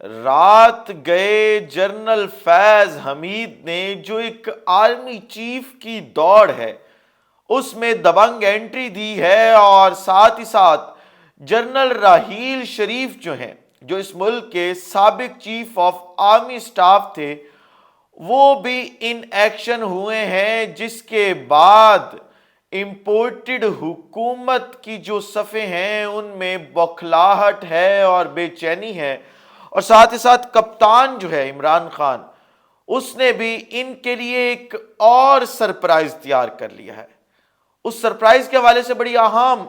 رات گئے جنرل فیض حمید نے جو ایک آرمی چیف کی دوڑ ہے اس میں دبنگ انٹری دی ہے، اور ساتھ ہی ساتھ جنرل راحیل شریف جو ہیں، جو اس ملک کے سابق چیف آف آرمی سٹاف تھے، وہ بھی ان ایکشن ہوئے ہیں، جس کے بعد امپورٹڈ حکومت کی جو صفیں ہیں ان میں بوکھلاہٹ ہے اور بے چینی ہے، اور ساتھ ہی ساتھ کپتان جو ہے عمران خان، اس نے بھی ان کے لیے ایک اور سرپرائز تیار کر لیا ہے۔ اس سرپرائز کے حوالے سے بڑی اہم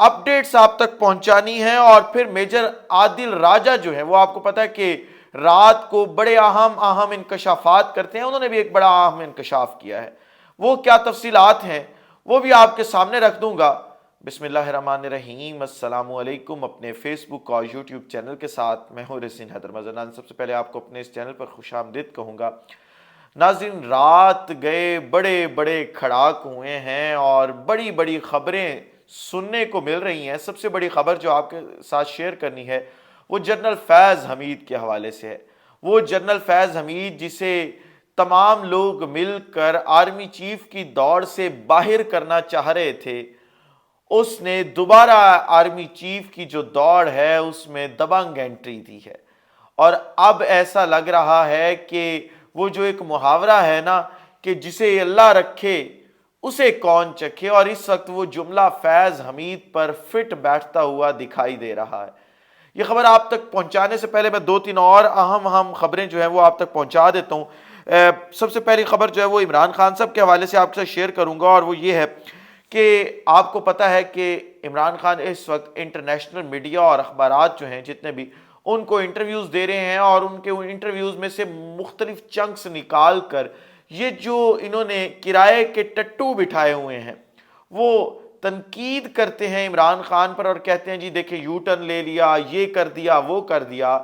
اپڈیٹس آپ تک پہنچانی ہے، اور پھر میجر عادل راجہ جو ہے، وہ آپ کو پتا ہے کہ رات کو بڑے اہم انکشافات کرتے ہیں، انہوں نے بھی ایک بڑا اہم انکشاف کیا ہے۔ وہ کیا تفصیلات ہیں وہ بھی آپ کے سامنے رکھ دوں گا۔ بسم اللہ الرحمن الرحیم۔ السلام علیکم۔ اپنے فیس بک اور یوٹیوب چینل کے ساتھ میں ہوں رسین حیدر مزنان۔ سب سے پہلے آپ کو اپنے اس چینل پر خوش آمدید کہوں گا۔ ناظرین، رات گئے بڑے بڑے کھڑاک ہوئے ہیں اور بڑی بڑی خبریں سننے کو مل رہی ہیں۔ سب سے بڑی خبر جو آپ کے ساتھ شیئر کرنی ہے وہ جنرل فیض حمید کے حوالے سے ہے۔ وہ جنرل فیض حمید جسے تمام لوگ مل کر آرمی چیف کی دوڑ سے باہر کرنا چاہ رہے تھے، اس نے دوبارہ آرمی چیف کی جو دوڑ ہے اس میں دبنگ انٹری دی ہے، اور اب ایسا لگ رہا ہے کہ وہ جو ایک محاورہ ہے نا کہ جسے اللہ رکھے اسے کون چکھے، اور اس وقت وہ جملہ فیض حمید پر فٹ بیٹھتا ہوا دکھائی دے رہا ہے۔ یہ خبر آپ تک پہنچانے سے پہلے میں دو تین اور اہم خبریں جو ہیں وہ آپ تک پہنچا دیتا ہوں۔ سب سے پہلی خبر جو ہے وہ عمران خان صاحب کے حوالے سے آپ کے ساتھ شیئر کروں گا، اور وہ یہ ہے کہ آپ کو پتا ہے کہ عمران خان اس وقت انٹرنیشنل میڈیا اور اخبارات جو ہیں جتنے بھی، ان کو انٹرویوز دے رہے ہیں، اور ان کے انٹرویوز میں سے مختلف چنکس نکال کر یہ جو انہوں نے کرائے کے ٹٹو بٹھائے ہوئے ہیں وہ تنقید کرتے ہیں عمران خان پر، اور کہتے ہیں جی دیکھیں یو ٹرن لے لیا، یہ کر دیا، وہ کر دیا۔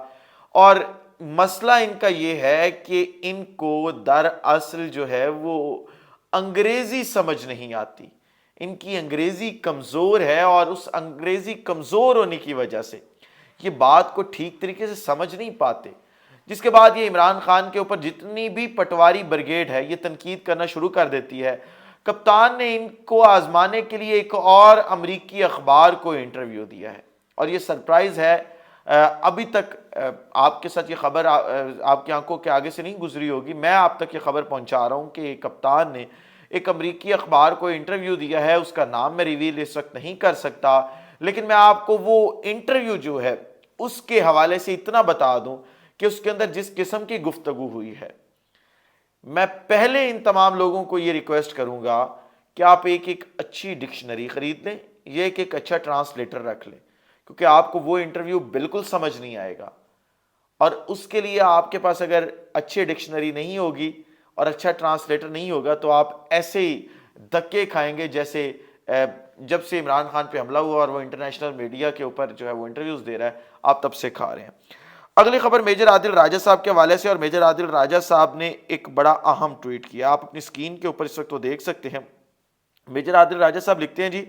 اور مسئلہ ان کا یہ ہے کہ ان کو دراصل جو ہے وہ انگریزی سمجھ نہیں آتی، ان کی انگریزی کمزور ہے، اور اس انگریزی کمزور ہونے کی وجہ سے یہ بات کو ٹھیک طریقے سے سمجھ نہیں پاتے، جس کے بعد یہ عمران خان کے اوپر جتنی بھی پٹواری بریگیڈ ہے یہ تنقید کرنا شروع کر دیتی ہے۔ کپتان نے ان کو آزمانے کے لیے ایک اور امریکی اخبار کو انٹرویو دیا ہے، اور یہ سرپرائز ہے۔ ابھی تک آپ کے ساتھ یہ خبر آپ کی آنکھوں کے آگے سے نہیں گزری ہوگی، میں آپ تک یہ خبر پہنچا رہا ہوں کہ کپتان نے ایک امریکی اخبار کو انٹرویو دیا ہے۔ اس کا نام میں ریویل اس وقت نہیں کر سکتا، لیکن میں آپ کو وہ انٹرویو جو ہے اس کے حوالے سے اتنا بتا دوں کہ اس کے اندر جس قسم کی گفتگو ہوئی ہے، میں پہلے ان تمام لوگوں کو یہ ریکویسٹ کروں گا کہ آپ ایک اچھی ڈکشنری خرید لیں، یہ ایک اچھا ٹرانسلیٹر رکھ لیں، کیونکہ آپ کو وہ انٹرویو بالکل سمجھ نہیں آئے گا، اور اس کے لیے آپ کے پاس اگر اچھی ڈکشنری نہیں ہوگی اور اچھا ٹرانسلیٹر نہیں ہوگا تو آپ ایسے ہی دھکے کھائیں گے جیسے جب سے عمران خان پہ حملہ ہوا اور وہ انٹرنیشنل میڈیا کے اوپر جو ہے وہ انٹرویوز دے رہا ہے، آپ تب سے کھا رہے ہیں۔ اگلی خبر میجر عادل راجہ صاحب کے حوالے سے، اور میجر عادل راجہ صاحب نے ایک بڑا اہم ٹویٹ کیا، آپ اپنی سکرین کے اوپر اس وقت وہ دیکھ سکتے ہیں۔ میجر عادل راجہ صاحب لکھتے ہیں جی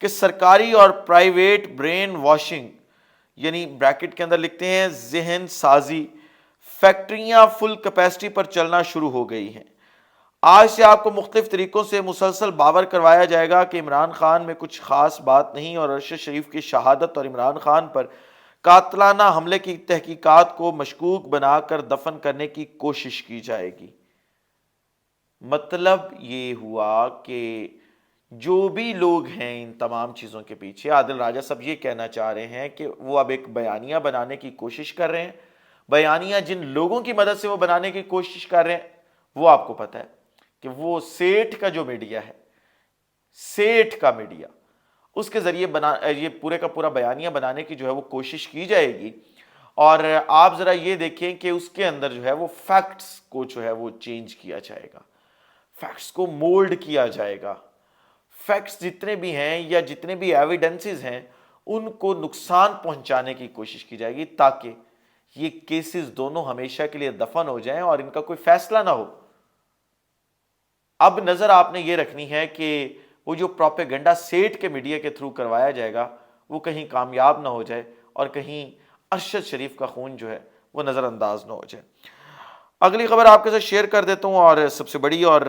کہ سرکاری اور پرائیویٹ برین واشنگ، یعنی بریکٹ کے اندر لکھتے ہیں ذہن سازی، فیکٹریاں فل کیپیسٹی پر چلنا شروع ہو گئی ہیں۔ آج سے آپ کو مختلف طریقوں سے مسلسل باور کروایا جائے گا کہ عمران خان میں کچھ خاص بات نہیں، اور ارشد شریف کی شہادت اور عمران خان پر قاتلانہ حملے کی تحقیقات کو مشکوک بنا کر دفن کرنے کی کوشش کی جائے گی۔ مطلب یہ ہوا کہ جو بھی لوگ ہیں ان تمام چیزوں کے پیچھے، عادل راجہ صاحب یہ کہنا چاہ رہے ہیں کہ وہ اب ایک بیانیہ بنانے کی کوشش کر رہے ہیں۔ بیانیہ جن لوگوں کی مدد سے وہ بنانے کی کوشش کر رہے ہیں وہ آپ کو پتہ ہے کہ وہ سیٹھ کا جو میڈیا ہے، سیٹھ کا میڈیا، اس کے ذریعے یہ پورے کا پورا بیانیہ بنانے کی جو ہے وہ کوشش کی جائے گی، اور آپ ذرا یہ دیکھیں کہ اس کے اندر جو ہے وہ فیکٹس کو جو ہے وہ چینج کیا جائے گا، فیکٹس کو مولڈ کیا جائے گا، فیکٹس جتنے بھی ہیں یا جتنے بھی ایویڈنسز ہیں ان کو نقصان پہنچانے کی کوشش کی جائے گی، تاکہ یہ کیسز دونوں ہمیشہ کے لیے دفن ہو جائیں اور ان کا کوئی فیصلہ نہ ہو۔ اب نظر آپ نے یہ رکھنی ہے کہ وہ جو پروپیگنڈا سیٹ کے میڈیا کے تھرو کروایا جائے گا وہ کہیں کامیاب نہ ہو جائے اور کہیں ارشد شریف کا خون جو ہے وہ نظر انداز نہ ہو جائے۔ اگلی خبر آپ کے ساتھ شیئر کر دیتا ہوں، اور سب سے بڑی اور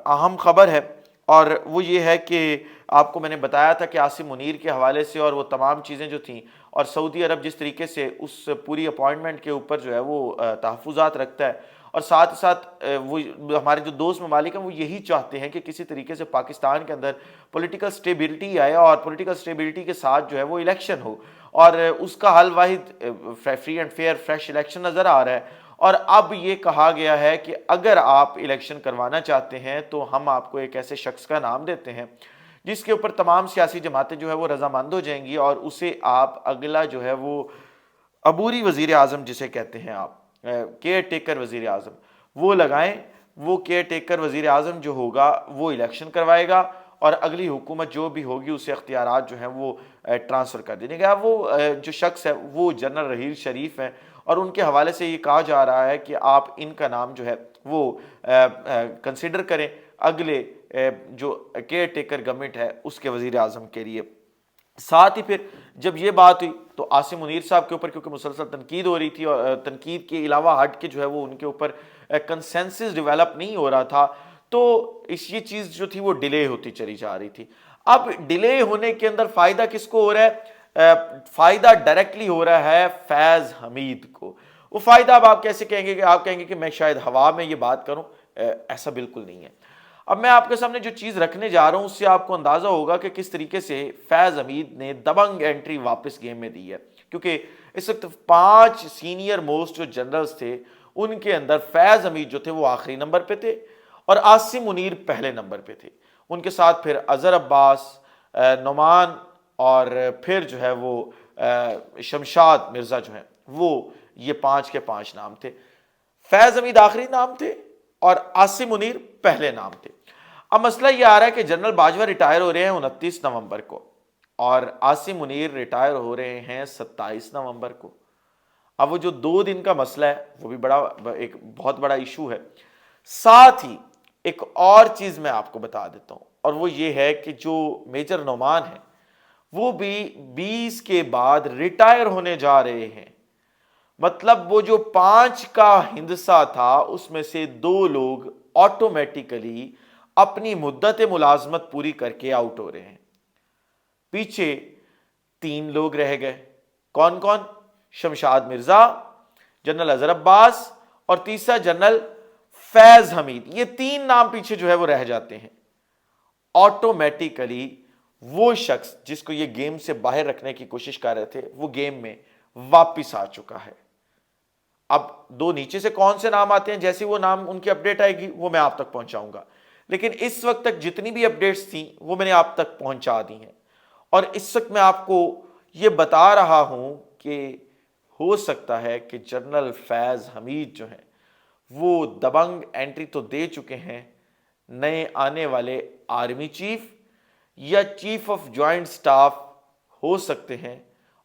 اہم خبر ہے، اور وہ یہ ہے کہ آپ کو میں نے بتایا تھا کہ عاصم منیر کے حوالے سے اور وہ تمام چیزیں جو تھیں، اور سعودی عرب جس طریقے سے اس پوری اپوائنٹمنٹ کے اوپر جو ہے وہ تحفظات رکھتا ہے، اور ساتھ ہی ساتھ وہ ہمارے جو دوست ممالک ہیں وہ یہی چاہتے ہیں کہ کسی طریقے سے پاکستان کے اندر پولیٹیکل سٹیبلٹی آئے، اور پولیٹیکل سٹیبلٹی کے ساتھ جو ہے وہ الیکشن ہو، اور اس کا حل واحد free and fair fresh election نظر آ رہا ہے۔ اور اب یہ کہا گیا ہے کہ اگر آپ الیکشن کروانا چاہتے ہیں تو ہم آپ کو ایک ایسے شخص کا نام دیتے ہیں جس کے اوپر تمام سیاسی جماعتیں جو ہے وہ رضامند ہو جائیں گی، اور اسے آپ اگلا جو ہے وہ عبوری وزیر اعظم جسے کہتے ہیں آپ کیئر ٹیکر وزیر اعظم وہ لگائیں۔ وہ کیئر ٹیکر وزیر اعظم جو ہوگا وہ الیکشن کروائے گا، اور اگلی حکومت جو بھی ہوگی اسے اختیارات جو ہیں وہ ٹرانسفر کر دینے گا۔ وہ جو شخص ہے وہ جنرل رحیل شریف ہیں، اور ان کے حوالے سے یہ کہا جا رہا ہے کہ آپ ان کا نام جو ہے وہ کنسیڈر کریں اگلے جو کیئر ٹیکر گورنمنٹ ہے اس کے وزیر اعظم کے لیے۔ ساتھ ہی پھر جب یہ بات ہوئی تو عاصم منیر صاحب کے اوپر کیونکہ مسلسل تنقید ہو رہی تھی، اور تنقید کے علاوہ ہٹ کے جو ہے وہ ان کے اوپر کنسنسس ڈیولپ نہیں ہو رہا تھا، تو یہ چیز جو تھی وہ ڈیلے ہوتی چلی جا رہی تھی۔ اب ڈیلے ہونے کے اندر فائدہ کس کو ہو رہا ہے؟ فائدہ ڈائریکٹلی ہو رہا ہے فیض حمید کو۔ وہ فائدہ اب آپ کیسے کہیں گے کہ آپ کہیں گے کہ میں شاید ہوا میں یہ بات کروں، ایسا بالکل نہیں ہے۔ اب میں آپ کے سامنے جو چیز رکھنے جا رہا ہوں اس سے آپ کو اندازہ ہوگا کہ کس طریقے سے فیض حمید نے دبنگ انٹری واپس گیم میں دی ہے، کیونکہ اس وقت 5 سینئر موسٹ جو جنرلز تھے ان کے اندر فیض حمید جو تھے وہ آخری نمبر پہ تھے، اور عاصم منیر پہلے نمبر پہ تھے۔ ان کے ساتھ پھر اظہر عباس، نعمان، اور پھر جو ہے وہ شمشاد مرزا جو ہیں وہ یہ 5 کے 5 نام تھے۔ فیض حمید آخری نام تھے اور عاصم منیر پہلے نام تھے۔ اب مسئلہ یہ آ رہا ہے کہ جنرل باجوہ ریٹائر ہو رہے ہیں 29 نومبر کو، اور عاصم منیر ریٹائر ہو رہے ہیں 27 نومبر کو۔ اب وہ جو 2 دن کا مسئلہ ہے وہ بھی ایک بہت بڑا ایشو ہے۔ ساتھ ہی ایک اور چیز میں آپ کو بتا دیتا ہوں، اور وہ یہ ہے کہ جو میجر نعمان ہیں وہ بھی 20 کے بعد ریٹائر ہونے جا رہے ہیں۔ مطلب وہ جو 5 کا ہندسہ تھا اس میں سے 2 لوگ آٹومیٹیکلی اپنی مدت ملازمت پوری کر کے آؤٹ ہو رہے ہیں۔ پیچھے 3 لوگ رہ گئے، کون کون؟ شمشاد مرزا، جنرل اظہر عباس، اور تیسرا جنرل فیض حمید۔ یہ 3 نام پیچھے جو ہے وہ رہ جاتے ہیں۔ آٹومیٹیکلی وہ شخص جس کو یہ گیم سے باہر رکھنے کی کوشش کر رہے تھے وہ گیم میں واپس آ چکا ہے۔ اب 2 نیچے سے کون سے نام آتے ہیں، جیسے وہ نام ان کی اپڈیٹ آئے گی وہ میں آپ تک پہنچاؤں گا، لیکن اس وقت تک جتنی بھی اپڈیٹس تھیں وہ میں نے آپ تک پہنچا دی ہیں۔ اور اس وقت میں آپ کو یہ بتا رہا ہوں کہ ہو سکتا ہے کہ جنرل فیض حمید جو ہیں وہ دبنگ انٹری تو دے چکے ہیں، نئے آنے والے آرمی چیف یا چیف آف جوائنٹ سٹاف ہو سکتے ہیں،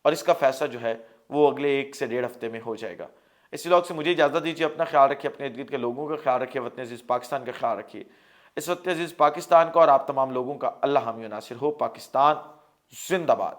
اور اس کا فیصلہ جو ہے وہ اگلے 1 سے 1.5 ہفتے میں ہو جائے گا۔ اس وقت سے مجھے اجازت دیجیے، اپنا خیال رکھیے، اپنے ارد گرد کے لوگوں کا خیال رکھیے، وطن عزیز پاکستان کا خیال رکھیے۔ اس وقت عزیز پاکستان کا اور آپ تمام لوگوں کا اللہ حامی و ناصر ہو۔ پاکستان زندہ باد۔